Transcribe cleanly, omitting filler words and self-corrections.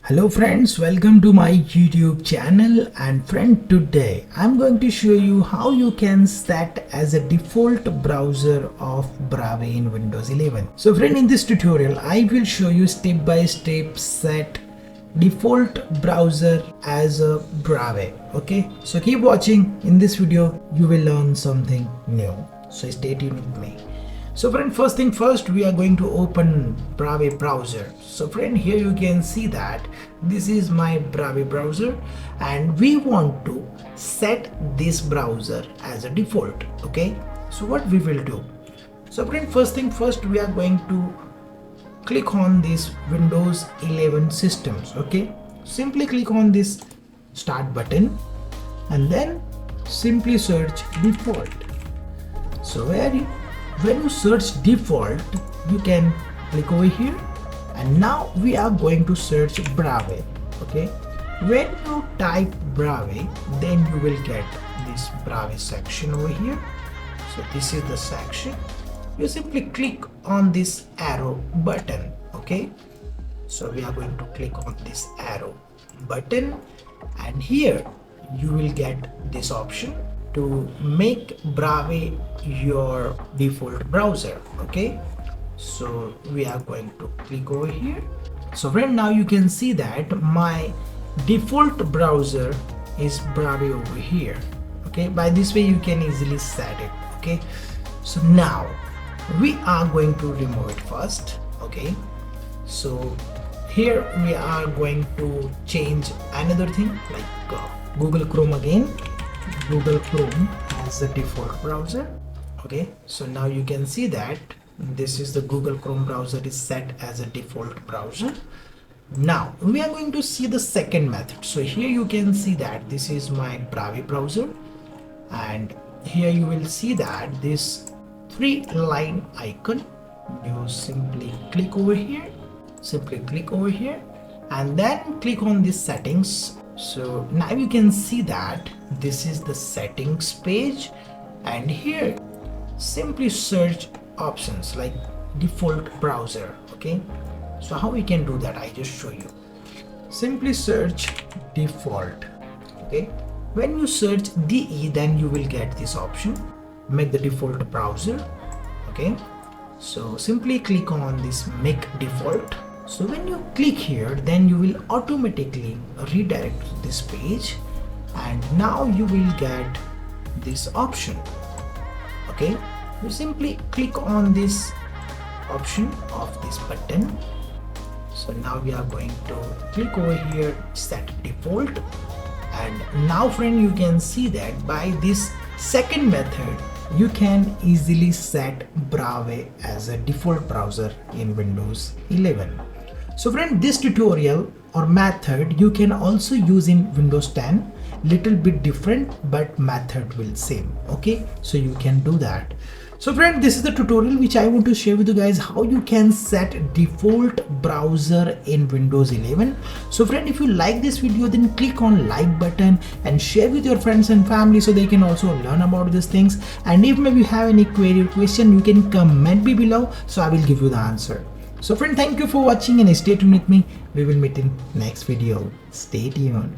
Hello friends, welcome to my YouTube channel. And friend, today I'm going to show you how you can set as a default browser of Brave in Windows 11. So friend, in this tutorial I will show you step by step set default browser as a Brave. Okay, so keep watching. In this video you will learn something new, so stay tuned with me. So friend, first thing first, we are going to open Brave browser. So friend, here you can see that this is my Brave browser and we want to set this browser as a default. Okay, so what we will do? So friend, first thing first, we are going to click on this Windows 11 systems. Okay, simply click on this start button and then simply search default. So when you search default, you can click over here, and now we are going to search Brave. Okay, when you type Brave, then you will get this Brave section over here. So this is the section. You simply click on this arrow button. Okay, so we are going to click on this arrow button, and here you will get this option to make Brave your default browser. Okay, so we are going to click over here. So right now you can see that my default browser is Brave over here. Okay, by this way you can easily set it. Okay, so now we are going to remove it first. Okay, so here we are going to change another thing like Google Chrome again. Google Chrome as the default browser. Okay, so now you can see that this is the Google Chrome browser is set as a default browser. Now we are going to see the second method. So here you can see that this is my Brave browser, and here you will see that this 3-line icon. You simply click over here, and then click on this settings. So now you can see that this is the settings page, and here simply search options like default browser. Okay, so how we can do that, I just show you. Simply search default. Okay, when you search DE, then you will get this option, make the default browser. Okay, so simply click on this make default. So when you click here, then you will automatically redirect to this page, and now you will get this option. Okay, you simply click on this option of this button. So now we are going to click over here, set default, and now friend, you can see that by this second method you can easily set Brave as a default browser in Windows 11. So friend, this tutorial or method you can also use in Windows 10, little bit different but method will same. Okay, so you can do that. So friend, this is the tutorial which I want to share with you guys how you can set default browser in Windows 11. So friend, if you like this video, then click on like button and share with your friends and family so they can also learn about these things. And if maybe you have any query or question, you can comment me below, so I will give you the answer. So friend, thank you for watching and stay tuned with me. We will meet in next video. Stay tuned.